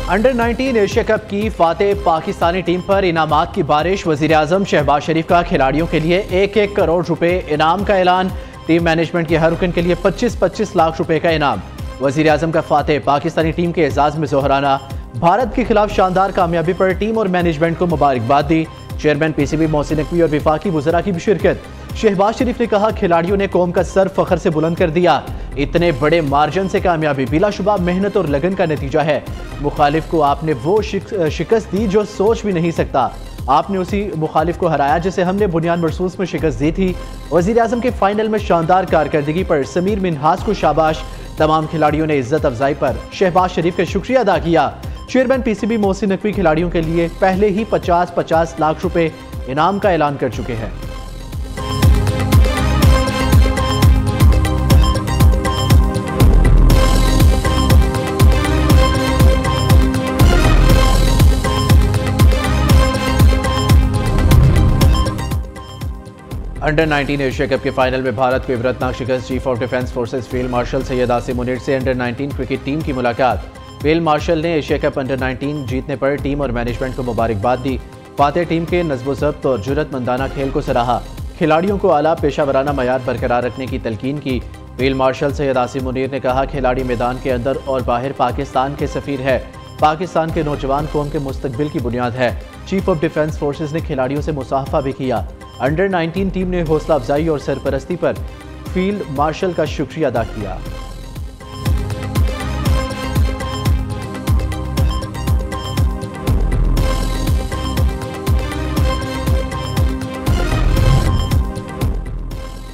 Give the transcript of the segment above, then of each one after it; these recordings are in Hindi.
अंडर 19 एशिया कप की फातेह पाकिस्तानी टीम पर इनामात की बारिश। वज़ीर-ए-आज़म शहबाज शरीफ का खिलाड़ियों के लिए 1-1 करोड़ रुपए इनाम का ऐलान। टीम मैनेजमेंट के हर रुकन के लिए 25-25 लाख रुपए का इनाम। वज़ीर-ए-आज़म का फातेह पाकिस्तानी टीम के एजाज में जोहराना। भारत के खिलाफ शानदार कामयाबी पर टीम और मैनेजमेंट को मुबारकबाद दी। चेयरमैन पीसीबी मोहसिन नकवी और विफाकी वज़रा की भी शिरकत। शहबाज शरीफ ने कहा, खिलाड़ियों ने कौम का सर फखर से बुलंद कर दिया। इतने बड़े मार्जिन से कामयाबी बिलाशुबा मेहनत और लगन का नतीजा है। मुखालिफ को आपने वो शिकस्त दी जो सोच भी नहीं सकता। आपने उसी मुखालिफ को हराया जिसे हमने बुनियाद मरसूस में शिकस्त दी थी। वज़ीर-ए-आज़म के फाइनल में शानदार कारकर्दगी पर समीर मिन्हास को शाबाश। तमाम खिलाड़ियों ने इज्जत अफजाई पर शहबाज शरीफ का शुक्रिया अदा किया। चेयरमैन पीसीबी मोहसिन नकवी खिलाड़ियों के लिए पहले ही 50-50 लाख रुपए इनाम का ऐलान कर चुके हैं। अंडर 19 एशिया कप के फाइनल में भारत को इबरतनाक शिकस्त। Chief of defence forces field marshal Syed Asim Munir से अंडर 19 क्रिकेट टीम की मुलाकात। फील्ड मार्शल ने एशिया कप अंडर 19 जीतने पर टीम और मैनेजमेंट को मुबारकबाद दी। फातेह टीम के नज़्म-ओ-ज़ब्त और जुर्रतमंदाना खेल को सराहा। खिलाड़ियों को आला पेशावराना मयार बरकरार रखने की तलकीन की। फील्ड मार्शल सैयद आसिम मुनीर ने कहा, खिलाड़ी मैदान के अंदर और बाहर पाकिस्तान के सफीर है। पाकिस्तान के नौजवान कौम के मुस्तकबिल की बुनियाद है। चीफ ऑफ डिफेंस फोर्सेज ने खिलाड़ियों से मुसाफा भी किया। अंडर 19 टीम ने हौसला अफजाई और सरपरस्ती पर फील्ड मार्शल का शुक्रिया अदा किया।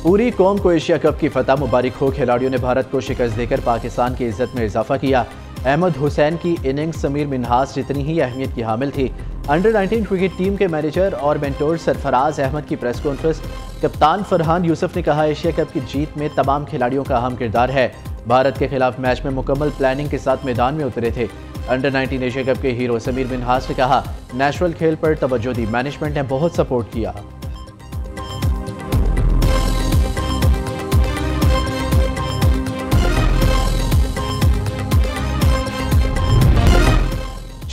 पूरी कौम को एशिया कप की फतह मुबारक हो। खिलाड़ियों ने भारत को शिकस्त देकर पाकिस्तान की इज्जत में इजाफा किया। अहमद हुसैन की इनिंग्स समीर मिन्हास जितनी ही अहमियत की हामिल थी। अंडर 19 क्रिकेट टीम के मैनेजर और मेंटोर सरफराज अहमद की प्रेस कॉन्फ्रेंस। कप्तान फरहान यूसुफ ने कहा, एशिया कप की जीत में तमाम खिलाड़ियों का अहम किरदार है। भारत के खिलाफ मैच में मुकम्मल प्लानिंग के साथ मैदान में उतरे थे। अंडर 19 एशिया कप के हीरो समीर मिन्हास ने कहा, नेचुरल खेल पर तवज्जो दी, मैनेजमेंट ने बहुत सपोर्ट किया।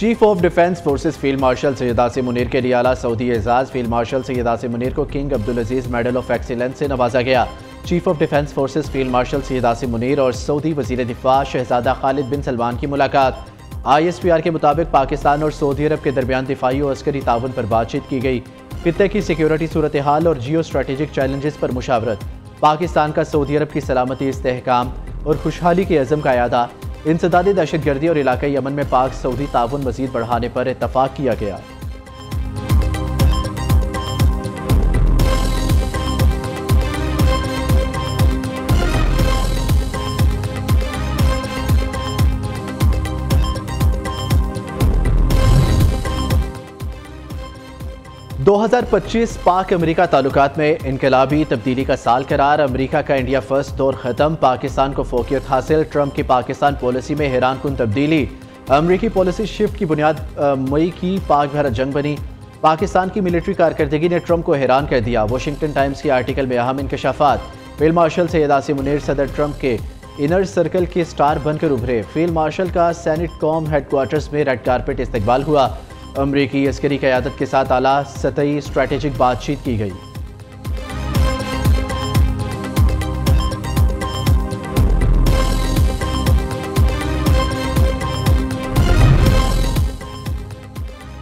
Chief of defence forces field marshal Syed Asim Munir के लिए आला सऊदी एजाज। फील्ड मार्शल सैयद आसिम मुनीर को king Abdul Aziz medal of excellence से नवाजा गया। Chief of defence forces field marshal Syed Asim Munir और सऊदी वजीर दिफा शहजादा खालिद बिन सलमान की मुलाकात। ISPR के मुताबिक पाकिस्तान और सऊदी अरब के दरमियान दिफाई और अस्करी ताउन पर बातचीत की गई। खित्ते की सिक्योरिटी सूरत हाल और जियो स्ट्रेटेजिक चैलेंजेस पर मुशावरत। पाकिस्तान का सऊदी अरब की सलामती, इस्तेहकाम और खुशहाली के अज़म का अयादा। इंसदादी दहशतगर्दी और इलाकाई अमन में पाक सऊदी ताउन मजीद बढ़ाने पर इत्तफाक किया गया। दो 2025 पाक अमेरिका ताल्लुकात में इनकलाबी तब्दीली का साल करार। अमेरिका का इंडिया फर्स्ट दौर खत्म, पाकिस्तान को फोकियत हासिल। ट्रंप की पाकिस्तान पॉलिसी में हैरान कुन तब्दीली। अमेरिकी पॉलिसी शिफ्ट की बुनियाद मई की पाक भारत जंग बनी। पाकिस्तान की मिलिट्री कारकर्दगी ने ट्रंप को हैरान कर दिया। वाशिंगटन टाइम्स के आर्टिकल में अहम इंकशाफात। फील्ड मार्शल सैयद आसिम मुनीर सदर ट्रंप के इनर सर्कल के स्टार बनकर उभरे। फील्ड मार्शल का सेनेट कॉम हेडक्वार्टर्स में रेड कारपेट इस्तकबाल हुआ। अमरीकी अस्करी क़यादत के साथ आला सतही स्ट्रैटेजिक बातचीत की गई।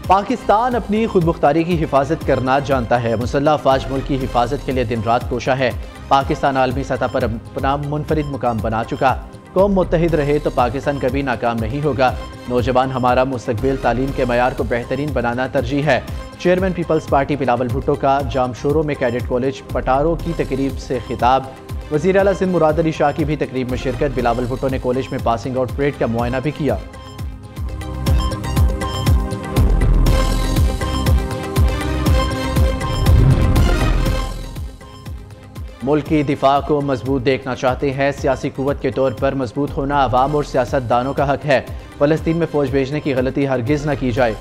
पाकिस्तान अपनी खुद मुख्तारी की हिफाजत करना जानता है। मुसल्लह अफवाज मुल्क की हिफाजत के लिए दिन रात कोशा है। पाकिस्तान आलमी सतह पर अपना मुनफरिद मुकाम बना चुका। कौम मुत्तहिद रहे तो पाकिस्तान कभी नाकाम नहीं होगा। नौजवान हमारा मुस्तकबिल, तालीम के मयार को बेहतरीन बनाना तरजीह है। Chairman Peoples Party Bilawal Bhutto का जामशोरों में कैडेट कॉलेज पटारो की तकरीब से खिताब। वज़ीर आला सिंध मुराद अली शाह की भी तकरीब में शिरकत। बिलावल भुट्टो ने कॉलेज में पासिंग आउट परेड का मुआयना भी किया। मुल्क की दिफा को मजबूत देखना चाहते हैं। सियासी कुव्वत के तौर पर मजबूत होना अवाम और सियासतदानों का हक है। फ़लस्तीन में फ़ौज भेजने की गलती हरगिज़ न की जाए।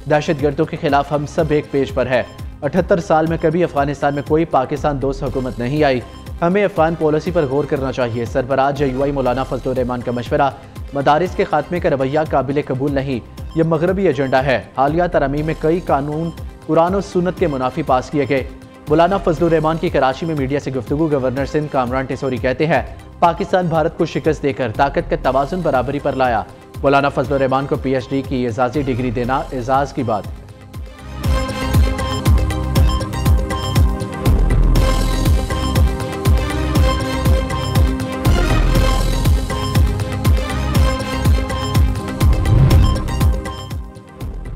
दहशतगर्दों के खिलाफ हम सब एक पेज पर है। 78 साल में कभी अफगानिस्तान में कोई पाकिस्तान दोस्त हुकूमत नहीं आई। हमें अफगान पॉलिसी पर गौर करना चाहिए। सरबराह JUI मौलाना फजलुर रहमान का मशवरा। मदारिस के खात्मे का रवैया काबिल कबूल नहीं। यह मगरबी एजेंडा है। हालिया तरमीम में कई कानून कुरान और सुन्नत के मुनाफी पास किए गए। मौलाना फजलुर रहमान की कराची में मीडिया से गुफ्तगू। गवर्नर सिंध कामरान टेसोरी कहते हैं पाकिस्तान भारत को शिकस्त देकर ताकत का तवाज़ुन बराबरी पर लाया। मौलाना फजलुर रहमान को PhD की एजाजी डिग्री देना एजाज की बात।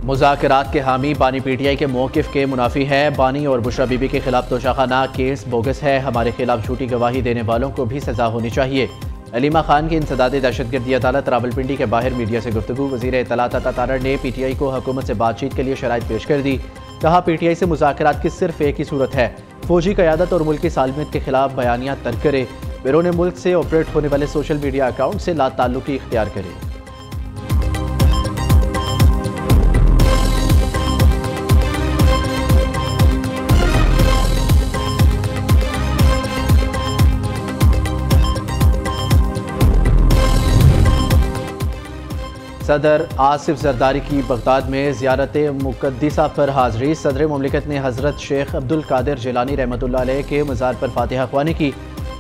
मुज़ाकरात के हामी बानी PTI के मौक़िफ़ के मुनाफी है। बानी और बुशरा बीबी के खिलाफ तोशाखाना केस बोगस है। हमारे खिलाफ झूठी गवाही देने वालों को भी सजा होनी चाहिए। अलीमा खान की इंसदाद दहशतगर्दी अदालत रावलपिंडी के बाहर मीडिया से गुफ्तगू। वज़ीर इत्तलात अता तारड़ ने PTI को हुकूमत से बातचीत के लिए शराइत पेश कर दी। कहा PTI से मुज़ाकरात की सिर्फ एक ही सूरत है, फौजी क़यादत और मुल्क की सालमियत के खिलाफ बयानियाँ तर्क करे, बैरून मुल्क से ऑपरेट होने वाले सोशल मीडिया अकाउंट से लाताल्लुकी इख्तियार करे। सदर आसिफ जरदारी की बगदाद में ज़ियारत मुक़द्दिसा पर हाज़री। सदर मुमलिकत ने हज़रत शेख अब्दुल कादिर जिलानी रहमतुल्लाह अलैह के मज़ार पर फातिहा ख्वानी की।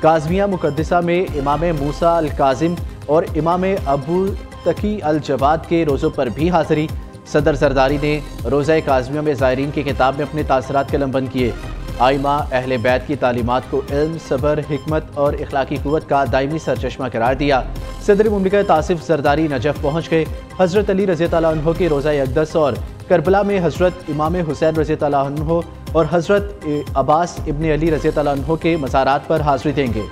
काज़मिया मुक़द्दिसा में इमाम मूसा अल काज़िम और इमाम अबू तकी अल जवाद के रोज़ों पर भी हाज़री। सदर जरदारी ने रोज़ा काज़मिया में ज़ायरीन की किताब में अपने तासरात कलमबंद किए। आइमा अहले बैत की तालीमात को इल्म, सब्र, हिकमत और इखलाकी क़ुव्वत का दायमी सरचश्मा करार दिया। सदर मुमलिकत आसिफ जरदारी नजफ़ पहुँच गए। हज़रत अली रज़ी अल्लाह अन्हो के रोज़ा अक़दस और करबला में हज़रत इमाम हुसैन रज़ी अल्लाह अन्हो और हज़रत अब्बास इब्न अली रज़ी अल्लाह अन्हो के मज़ारात पर हाज़री देंगे।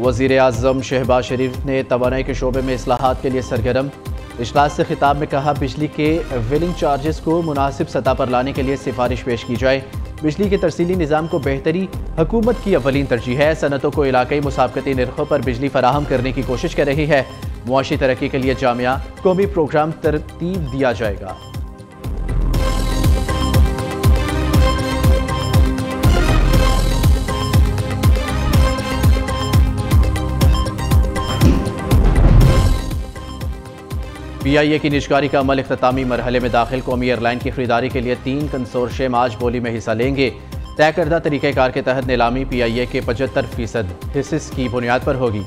वज़ीर आज़म शहबाज शरीफ ने तवानाई के शोबे में इस्लाहात के लिए सरगर्म। इजलास से खिताब में कहा बिजली के वेलिंग चार्जेस को मुनासिब सतह पर लाने के लिए सिफारिश पेश की जाए। बिजली के तरसीली निज़ाम को बेहतरी हुकूमत की अवलीन तरजीह है। सनतों को इलाकाई मुसाबकती निर्खों पर बिजली फराहम करने की कोशिश कर रही है। मुआशी तरक्की के लिए जामिया कौमी प्रोग्राम तरतीब दिया जाएगा। PIA की निजकारी का अमल इख्तितामी मरहले में दाखिल। कौमी एयरलाइन की खरीदारी के लिए 3 कंसोर्शियम आज बोली में हिस्सा लेंगे। तय करदा तरीक़ेकार के तहत नीलामी PIA के 75% हिस्से की बुनियाद पर होगी।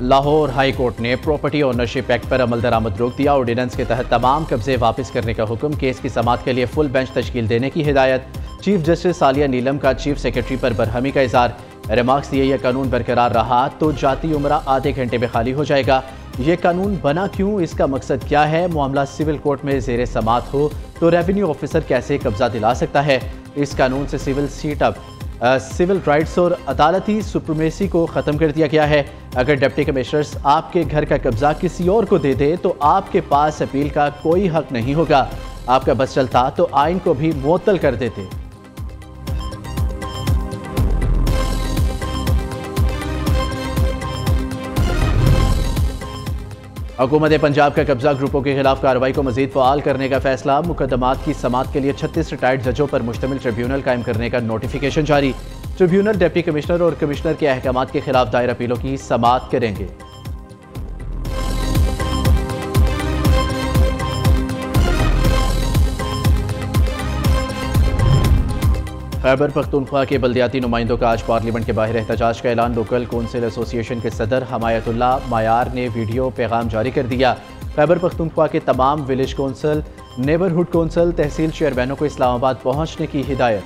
लाहौर हाई कोर्ट ने प्रॉपर्टी ओनरशिप एक्ट पर अमल दरामद रोक दिया। ऑर्डिनेंस के तहत तमाम कब्जे वापस करने का हुक्म। केस की समाअत के लिए फुल बेंच तश्कील देने की हिदायत। चीफ जस्टिस सालिया नीलम का चीफ सेक्रेटरी पर बरहमी का इज़हार। रिमार्क्स दिए यह कानून बरकरार रहा तो जाती उम्रा आधे घंटे में खाली हो जाएगा। ये कानून बना क्यों, इसका मकसद क्या है? मामला सिविल कोर्ट में ज़ेरे समाअत हो तो रेवेन्यू ऑफिसर कैसे कब्जा दिला सकता है? इस कानून से सिविल राइट्स और अदालती सुप्रीमेसी को ख़त्म कर दिया गया है। अगर डिप्टी कमिश्नर्स आपके घर का कब्जा किसी और को दे दे तो आपके पास अपील का कोई हक नहीं होगा। आपका बस चलता तो आइन को भी मुअत्तल कर देते। हुकूमत पंजाब का कब्जा ग्रुपों के खिलाफ कार्रवाई को मजीद फ़आल करने का फैसला। मुकदमात की समाअत के लिए 36 रिटायर्ड जजों पर मुश्तमिल ट्रिब्यूनल कायम करने का नोटिफिकेशन जारी। ट्रिब्यूनल डिप्टी कमिश्नर और कमिश्नर के अहकामात के खिलाफ दायर अपीलों की समाअत करेंगे। खैबर पख्तूनख्वा के बल्दियाती नुमाइंदों का आज पार्लियामेंट के बाहर एहतजाज का ऐलान। लोकल कौंसिल एसोसिएशन के सदर हमायतुल्लाह मायार ने वीडियो पैगाम जारी कर दिया। खैबर पख्तूनख्वा के तमाम विलेज कौंसिल, नेबरहुड कौंसिल, तहसील चेयरमैनों को इस्लामाबाद पहुंचने की हिदायत।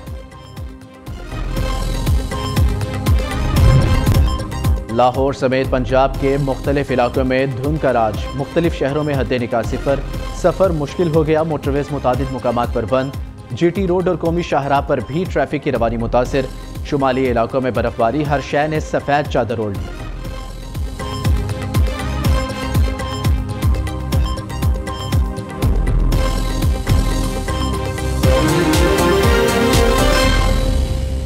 लाहौर समेत पंजाब के मुख्तलिफ इलाकों में धुंध का राज। मुख्तलिफ शहरों में हद निकासी पर सफ़र मुश्किल हो गया। मोटरवेज मुतादिद मुकामात पर बंद। GT रोड और कौमी शाहराह पर भी ट्रैफिक की रवानी मुतासिर। शुमाली इलाकों में बर्फबारी, हर शहर ने सफ़ेद चादर ओढ़ ली।